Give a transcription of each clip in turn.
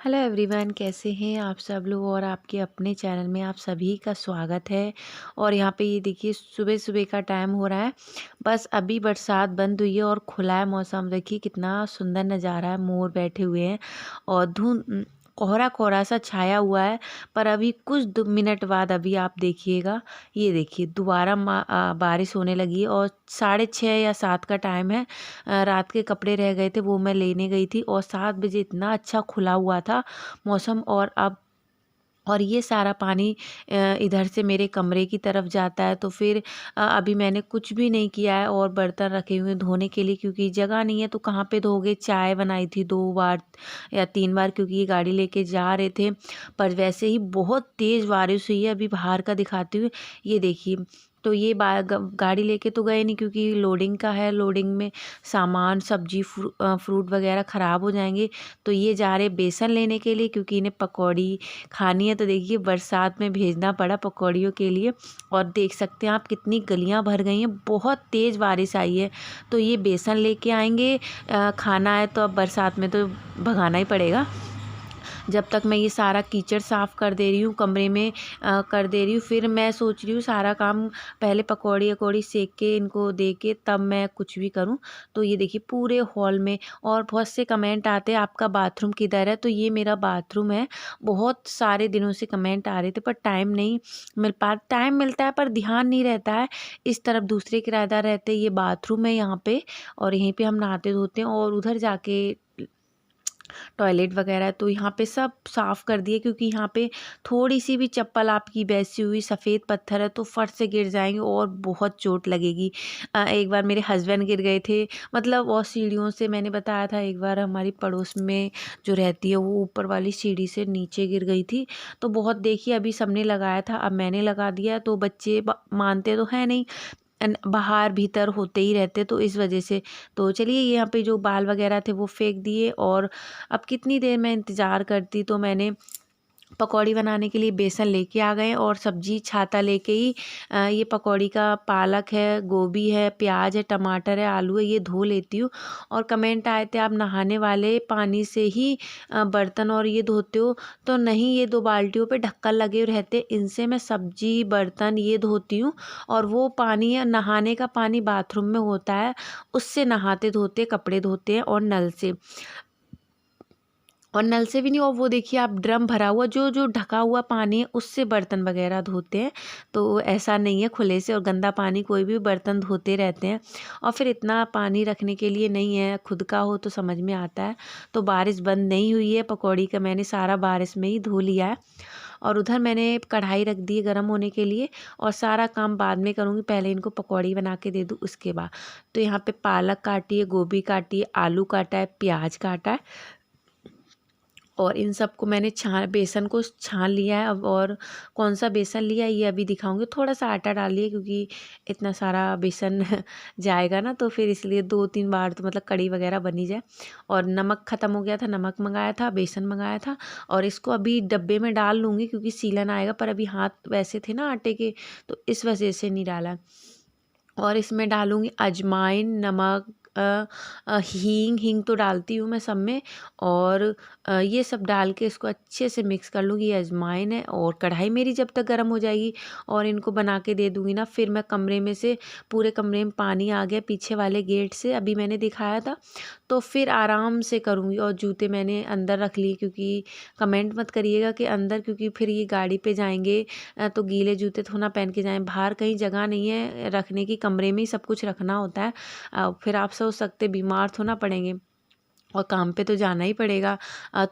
Hello everyone, कैसे हैं आप सब लोग। और आपके अपने चैनल में आप सभी का स्वागत है। और यहाँ पे ये देखिए सुबह सुबह का टाइम हो रहा है। बस अभी बरसात बंद हुई है और खुला है मौसम। देखिए कितना सुंदर नज़ारा है, मोर बैठे हुए हैं और धुंध कोहरा कोहरा सा छाया हुआ है। पर अभी कुछ मिनट बाद अभी आप देखिएगा, ये देखिए दोबारा बारिश होने लगी है। और 6:30 या 7 का टाइम है। रात के कपड़े रह गए थे, वो मैं लेने गई थी और 7 बजे इतना अच्छा खुला हुआ था मौसम। और ये सारा पानी इधर से मेरे कमरे की तरफ जाता है। तो फिर अभी मैंने कुछ भी नहीं किया है और बर्तन रखे हुए हैं धोने के लिए, क्योंकि जगह नहीं है तो कहाँ पे धोगे। चाय बनाई थी 2 बार या 3 बार, क्योंकि ये गाड़ी लेके जा रहे थे। पर वैसे ही बहुत तेज़ बारिश हुई है। अभी बाहर का दिखाती हूँ, ये देखिए। तो ये गाड़ी लेके तो गए नहीं, क्योंकि लोडिंग का है। लोडिंग में सामान सब्जी फ्रूट वगैरह ख़राब हो जाएंगे। तो ये जा रहे बेसन लेने के लिए, क्योंकि इन्हें पकौड़ी खानी है। तो देखिए बरसात में भेजना पड़ा पकौड़ियों के लिए। और देख सकते हैं आप कितनी गलियां भर गई हैं, बहुत तेज़ बारिश आई है। तो ये बेसन लेके आएंगे। खाना है तो अब बरसात में तो भगाना ही पड़ेगा। जब तक मैं ये सारा कीचड़ साफ़ कर दे रही हूँ कमरे में, कर दे रही हूँ, फिर मैं सोच रही हूँ सारा काम पहले पकौड़ी अकौड़ी सेक के इनको दे के तब मैं कुछ भी करूँ। तो ये देखिए पूरे हॉल में। और बहुत से कमेंट आते हैं आपका बाथरूम किधर है। तो ये मेरा बाथरूम है। बहुत सारे दिनों से कमेंट आ रहे थे, पर टाइम मिलता है पर ध्यान नहीं रहता है। इस तरफ दूसरे किराएदार रहते हैं, ये बाथरूम है यहाँ पे। और यहीं पे हम नहाते धोते हैं। और उधर जाके टॉयलेट वगैरह। तो यहाँ पे सब साफ़ कर दिए, क्योंकि यहाँ पे थोड़ी सी भी चप्पल आपकी बैसी हुई सफ़ेद पत्थर है तो फट से गिर जाएंगे और बहुत चोट लगेगी। एक बार मेरे हस्बैंड गिर गए थे, मतलब और सीढ़ियों से। मैंने बताया था एक बार हमारी पड़ोस में जो रहती है वो ऊपर वाली सीढ़ी से नीचे गिर गई थी। तो बहुत देखिए अभी सबने लगाया था, अब मैंने लगा दिया। तो बच्चे मानते तो हैं नहीं, बाहर भीतर होते ही रहते, तो इस वजह से। तो चलिए यहाँ पे जो बाल वगैरह थे वो फेंक दिए। और अब कितनी देर मैं इंतज़ार करती। तो मैंने पकौड़ी बनाने के लिए बेसन लेके आ गए और सब्जी छाता लेके ही ये पकौड़ी का पालक है, गोभी है, प्याज है, टमाटर है, आलू है, ये धो लेती हूँ। और कमेंट आए थे आप नहाने वाले पानी से ही बर्तन और ये धोते हो। तो नहीं, ये 2 बाल्टियों पे ढक्कन लगे रहते, इनसे मैं सब्जी बर्तन ये धोती हूँ। और वो पानी है नहाने का पानी बाथरूम में होता है, उससे नहाते धोते कपड़े धोते हैं। और नल से भी नहीं। और वो देखिए आप ड्रम भरा हुआ, जो जो ढका हुआ पानी है उससे बर्तन वगैरह धोते हैं। तो ऐसा नहीं है खुले से। और गंदा पानी कोई भी बर्तन धोते रहते हैं। और फिर इतना पानी रखने के लिए नहीं है, खुद का हो तो समझ में आता है। तो बारिश बंद नहीं हुई है, पकौड़ी का मैंने सारा बारिश में ही धो लिया है। और उधर मैंने कढ़ाई रख दी है गर्म होने के लिए। और सारा काम बाद में करूँगी, पहले इनको पकौड़ी बना के दे दूँ उसके बाद। तो यहाँ पे पालक काटी है, गोभी काटी है, आलू काटा है, प्याज काटा है। और इन सबको मैंने बेसन को छान लिया है। अब और कौन सा बेसन लिया है ये अभी दिखाऊंगी। थोड़ा सा आटा डालिए, क्योंकि इतना सारा बेसन जाएगा ना, तो फिर इसलिए 2-3 बार तो मतलब कड़ी वगैरह बनी जाए। और नमक ख़त्म हो गया था, नमक मंगाया था, बेसन मंगाया था। और इसको अभी डब्बे में डाल लूँगी, क्योंकि सीलन आएगा। पर अभी हाथ वैसे थे ना आटे के, तो इस वजह से नहीं डाला। और इसमें डालूँगी अजवाइन, नमक, हींग। हींग तो डालती हूँ मैं सब में। और ये सब डाल के इसको अच्छे से मिक्स कर लूँगी। ये अजवाइन है। और कढ़ाई मेरी जब तक गर्म हो जाएगी और इनको बना के दे दूँगी ना, फिर मैं कमरे में से, पूरे कमरे में पानी आ गया पीछे वाले गेट से, अभी मैंने दिखाया था। तो फिर आराम से करूँगी। और जूते मैंने अंदर रख लिए, क्योंकि कमेंट मत करिएगा कि अंदर, क्योंकि फिर ये गाड़ी पे जाएंगे तो गीले जूते थोड़ा ना पहन के जाएं। बाहर कहीं जगह नहीं है रखने की, कमरे में ही सब कुछ रखना होता है। फिर आप सोच सकते बीमार थोड़ा ना पड़ेंगे, और काम पे तो जाना ही पड़ेगा।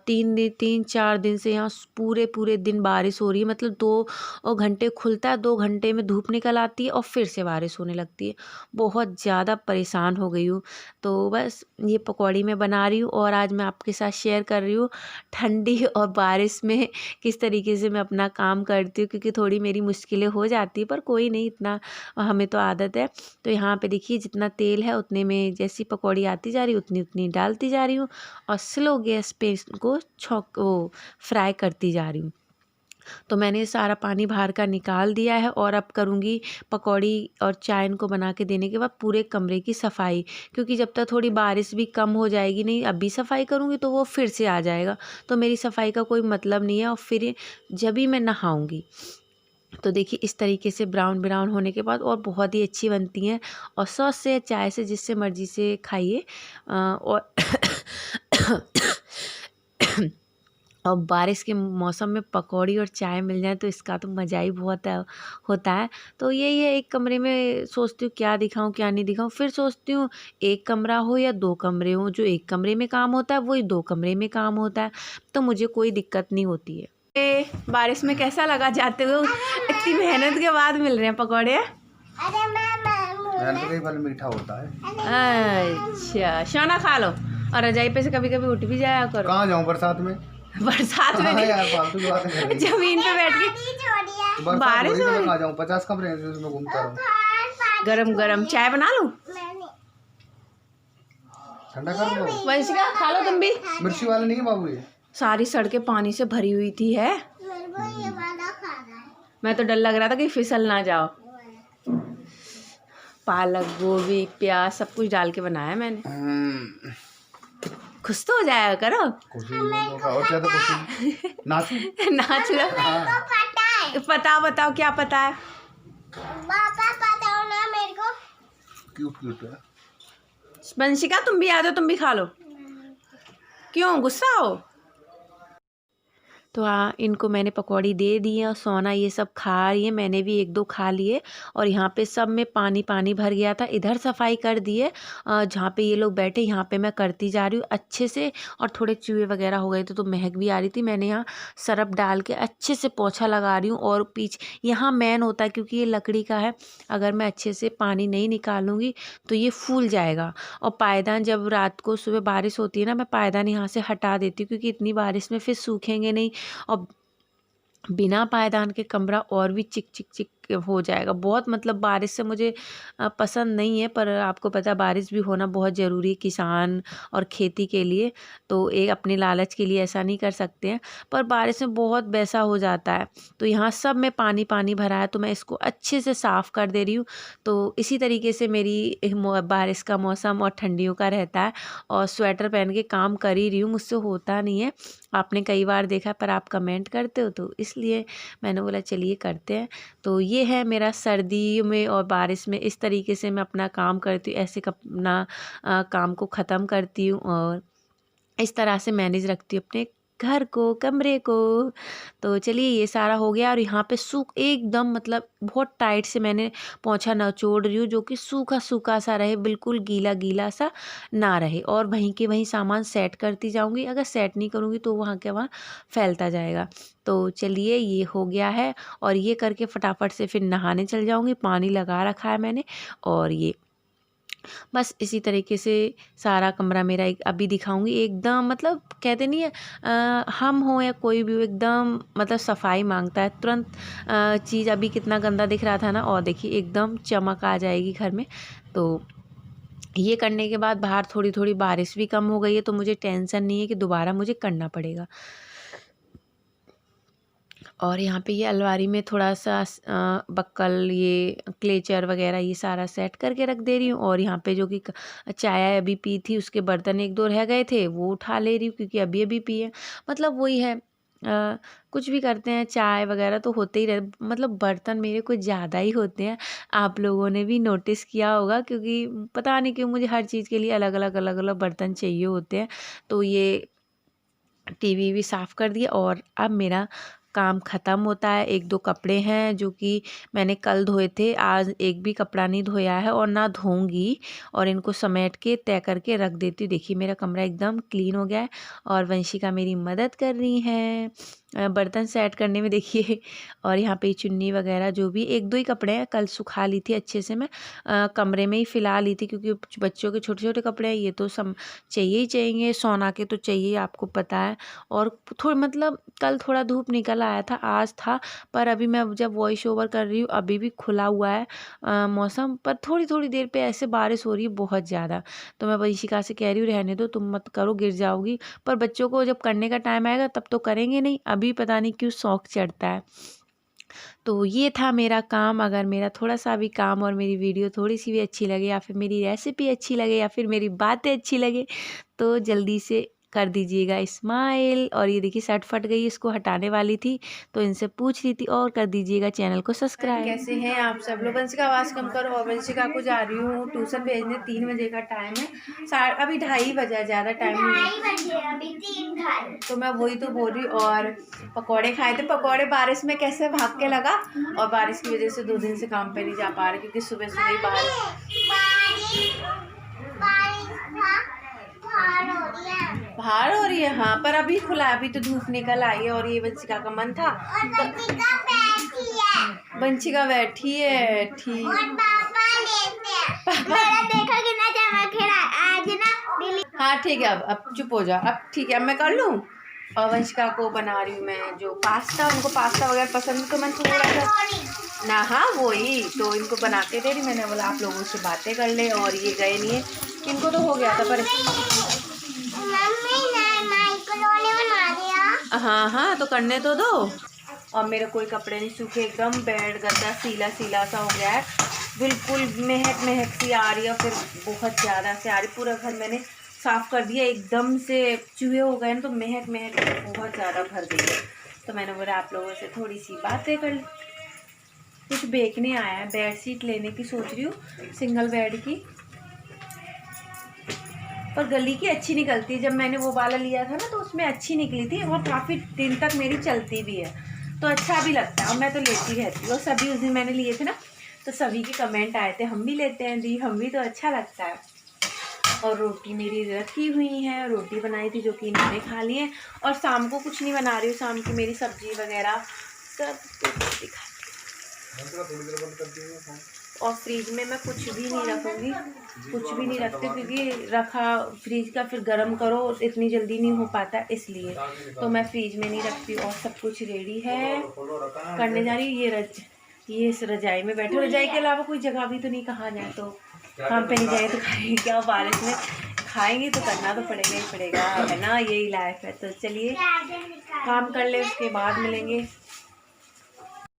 3-4 दिन से यहाँ पूरे पूरे दिन बारिश हो रही है। मतलब 2 घंटे खुलता है, 2 घंटे में धूप निकल आती है और फिर से बारिश होने लगती है। बहुत ज़्यादा परेशान हो गई हूँ। तो बस ये पकौड़ी मैं बना रही हूँ और आज मैं आपके साथ शेयर कर रही हूँ ठंडी और बारिश में किस तरीके से मैं अपना काम करती हूँ, क्योंकि थोड़ी मेरी मुश्किलें हो जाती है, पर कोई नहीं, इतना हमें तो आदत है। तो यहाँ पे देखिए जितना तेल है उतने में जैसी पकौड़ी आती जा रही उतनी उतनी डालती जा रही हूँ। और स्लो गैस पे इसको फ्राई करती जा रही हूँ। तो मैंने सारा पानी बाहर का निकाल दिया है और अब करूँगी पकौड़ी और चाय इनको बना के देने के बाद पूरे कमरे की सफाई, क्योंकि जब तक थोड़ी बारिश भी कम हो जाएगी नहीं, अभी सफाई करूँगी तो वो फिर से आ जाएगा, तो मेरी सफाई का कोई मतलब नहीं है। और फिर जब भी मैं नहाऊँगी तो देखिए इस तरीके से ब्राउन ब्राउन होने के बाद और बहुत ही अच्छी बनती हैं, और सॉस से चाय से जिससे मर्जी से खाइए। और और बारिश के मौसम में पकौड़ी और चाय मिल जाए तो इसका तो मज़ा ही बहुत होता है। तो यही है, एक कमरे में सोचती हूँ क्या दिखाऊँ क्या नहीं दिखाऊँ, फिर सोचती हूँ एक कमरा हो या 2 कमरे हों, जो एक कमरे में काम होता है वही 2 कमरे में काम होता है, तो मुझे कोई दिक्कत नहीं होती है। बारिश में कैसा लगा जाते हुए? इतनी मेहनत के बाद मिल रहे हैं पकौड़े। फल मीठा होता है। अच्छा, सोना खा लो और रजाई पे से कभी कभी उठ भी जाया करो। कहाँ जाऊँ बरसात में? बरसात में यार फालतू की बातें कर रही है। जमीन पे बैठ के बारिश हो रही, कहाँ जाऊँ? 50 कमरे हैं जिसमें घूमता रहूँ। गरम गरम चाय बना लूं, ठंडा कर दो। वंशिका खा लो तुम भी। मिर्ची वाले नहीं है बाबू ये? सारी सड़कें पानी से भरी हुई थी है, मैं तो डर लग रहा था कि फिसल ना जाओ। पालक गोभी प्याज सब कुछ डाल के बनाया मैंने। खुश तो हो जाया करो। और क्या तो नाच नाच लो। बताओ क्या पता है? बताओ ना मेरे को। क्यूट क्यूट है। वंशिका तुम भी आ जाओ, तुम भी खा लो। क्यों गुस्सा हो? तो इनको मैंने पकौड़ी दे दी है और सोना ये सब खा रही है, मैंने भी 1-2 खा लिए। और यहाँ पे सब में पानी पानी भर गया था, इधर सफाई कर दिए, जहाँ पे ये लोग बैठे यहाँ पे मैं करती जा रही हूँ अच्छे से। और थोड़े चूहे वगैरह हो गए थे तो महक भी आ रही थी, मैंने यहाँ सरफ डाल के अच्छे से पोछा लगा रही हूँ। और यहाँ मैन होता है क्योंकि ये लकड़ी का है, अगर मैं अच्छे से पानी नहीं निकालूंगी तो ये फूल जाएगा। और पायदान जब रात को सुबह बारिश होती है ना, मैं पायदान यहाँ से हटा देती हूँ क्योंकि इतनी बारिश में फिर सूखेंगे नहीं, और बिना पायदान के कमरा और भी चिक चिक चिक हो जाएगा। बहुत मतलब बारिश से मुझे पसंद नहीं है, पर आपको पता है बारिश भी होना बहुत ज़रूरी है किसान और खेती के लिए, तो एक अपने लालच के लिए ऐसा नहीं कर सकते हैं, पर बारिश में बहुत वैसा हो जाता है। तो यहाँ सब में पानी पानी भरा है तो मैं इसको अच्छे से साफ़ कर दे रही हूँ। तो इसी तरीके से मेरी बारिश का मौसम और ठंडियों का रहता है, और स्वेटर पहन के काम कर ही रही हूँ, मुझसे होता नहीं है। आपने कई बार देखा पर आप कमेंट करते हो तो इसलिए मैंने बोला चलिए करते हैं। तो ये है मेरा सर्दियों में और बारिश में इस तरीके से मैं अपना काम करती हूँ, ऐसे अपना काम को ख़त्म करती हूँ और इस तरह से मैनेज रखती हूँ अपने घर को, कमरे को। तो चलिए ये सारा हो गया, और यहाँ पे सूख एकदम मतलब बहुत टाइट से मैंने पोंछा नचोड़ रही हूँ, जो कि सूखा सूखा सा रहे, बिल्कुल गीला गीला सा ना रहे। और वहीं के वहीं सामान सेट करती जाऊँगी, अगर सेट नहीं करूँगी तो वहाँ के वहाँ फैलता जाएगा। तो चलिए ये हो गया है, और ये करके फटाफट से फिर नहाने चल जाऊँगी, पानी लगा रखा है मैंने। और ये बस इसी तरीके से सारा कमरा मेरा एक अभी दिखाऊंगी, एकदम मतलब कहते नहीं है हम हो या कोई भी हो, एकदम मतलब सफाई मांगता है तुरंत। चीज़ अभी कितना गंदा दिख रहा था ना, और देखिए एकदम चमक आ जाएगी घर में। तो ये करने के बाद बाहर थोड़ी थोड़ी बारिश भी कम हो गई है, तो मुझे टेंशन नहीं है कि दोबारा मुझे करना पड़ेगा। और यहाँ पे ये अलमारी में थोड़ा सा बक्कल, ये क्लेचर वगैरह ये सारा सेट करके रख दे रही हूँ। और यहाँ पे जो कि चाय अभी पी थी उसके बर्तन 1-2 रह गए थे, वो उठा ले रही हूँ क्योंकि अभी अभी पिए। मतलब वही है, कुछ भी करते हैं चाय वगैरह तो होते ही रहे, मतलब बर्तन मेरे कुछ ज़्यादा ही होते हैं। आप लोगों ने भी नोटिस किया होगा, क्योंकि पता नहीं क्यों मुझे हर चीज़ के लिए अलग अलग बर्तन चाहिए होते हैं। तो ये टीवी भी साफ़ कर दिया, और अब मेरा काम ख़त्म होता है। 1-2 कपड़े हैं जो कि मैंने कल धोए थे, आज एक भी कपड़ा नहीं धोया है और ना धोऊंगी, और इनको समेट के तय करके रख देती हूँ। देखिए मेरा कमरा एकदम क्लीन हो गया है, और वंशिका मेरी मदद कर रही हैं बर्तन सेट करने में देखिए। और यहाँ पे चुन्नी वगैरह जो भी 1-2 ही कपड़े हैं, कल सुखा ली थी अच्छे से, मैं कमरे में ही फैला ली थी क्योंकि बच्चों के छोटे छोटे कपड़े हैं, ये तो सब चाहिए ही चाहिए, सोना के तो चाहिए आपको पता है। और थोड़ा मतलब कल थोड़ा धूप निकल आया था, आज था, पर अभी मैं जब वॉइस ओवर कर रही हूँ अभी भी खुला हुआ है मौसम, पर थोड़ी थोड़ी देर पे ऐसे बारिश हो रही है बहुत ज़्यादा। तो मैं वंशिका से कह रही हूँ रहने दो, तुम मत करो गिर जाओगी, पर बच्चों को जब करने का टाइम आएगा तब तो करेंगे नहीं, अभी पता नहीं क्यों शौक चढ़ता है। तो ये था मेरा काम। अगर मेरा थोड़ा सा भी काम और मेरी वीडियो थोड़ी सी भी अच्छी लगे या फिर मेरी रेसिपी अच्छी लगे या फिर मेरी बातें अच्छी लगे तो जल्दी से कर दीजिएगा स्माइल। और ये देखिए शर्ट फट गई, इसको हटाने वाली थी तो इनसे पूछ रही थी। और कर दीजिएगा चैनल को सब्सक्राइब। कैसे हैं आप सब लोग? वंशिका आवाज़ कम करो। और वंशिका को जा रही हूँ ट्यूशन भेजने, 3 बजे का टाइम है। अभी 2:30 बजा, ज़्यादा टाइम नहीं। तो मैं वही तो बोल रही। और पकौड़े खाए थे। पकौड़े बारिश में कैसे भाग के लगा। और बारिश की वजह से 2 दिन से काम पे नहीं जा पा रहे क्योंकि सुबह सुबह ही बाहर हो रही है। हाँ पर अभी खुला है, अभी तो धूप निकल आई है। और ये वंशिका का मन था तो वंशिका बैठी है। ठीक हाँ ठीक है। अब चुप हो जा। अब ठीक है, अब मैं कर लूँ। और वंशिका को बना रही हूँ मैं जो पास्ता, उनको पास्ता वगैरह पसंद है तो मैं थोड़ा सा ना, हाँ वही तो इनको बना के दे रही। मैंने बोला आप लोगों से बातें कर ले। और ये गए नहीं है, इनको तो हो गया था पर हाँ हाँ तो करने तो दो। और मेरे कोई कपड़े नहीं सूखे, एकदम बेड गद्दा सीला सीला सा हो गया है। बिल्कुल महक महक सी आ रही है। फिर बहुत ज़्यादा से आ रही। पूरा घर मैंने साफ़ कर दिया, एकदम से चूहे हो गए ना तो महक महक बहुत ज़्यादा भर गई है। तो मैंने बोला आप लोगों से थोड़ी सी बातें कर। कुछ बेचने आया है, बेड शीट लेने की सोच रही हूँ, सिंगल बेड की। पर गली की अच्छी निकलती है। जब मैंने वो वाला लिया था ना तो उसमें अच्छी निकली थी और काफ़ी दिन तक मेरी चलती भी है तो अच्छा भी लगता है। और मैं तो लेती रहती हूँ। और सभी उस दिन मैंने लिए थे ना तो सभी के कमेंट आए थे हम भी लेते हैं दी, हम भी तो अच्छा लगता है। और रोटी मेरी रखी हुई है, रोटी बनाई थी जो कि इन्होंने खा ली है। और शाम को कुछ नहीं बना रही हूँ, शाम की मेरी सब्जी वगैरह सब कुछ दिखा। और फ्रिज में मैं कुछ भी नहीं रखूँगी, कुछ भी नहीं रखती क्योंकि रखा फ्रिज का फिर गर्म करो इतनी जल्दी नहीं हो पाता, इसलिए तो मैं फ्रिज में नहीं रखती। और सब कुछ रेडी है, करने जा रही हूँ। ये इस रजाई में बैठे। रजाई के अलावा कोई जगह भी तो नहीं, कहाँ जाए तो काम पे नहीं जाए तो खाएंगे क्या। बारिश में खाएंगे तो करना तो पड़ेगा ही पड़ेगा, है ना, यही लाइफ है। तो चलिए काम कर ले, उसके बाद मिलेंगे।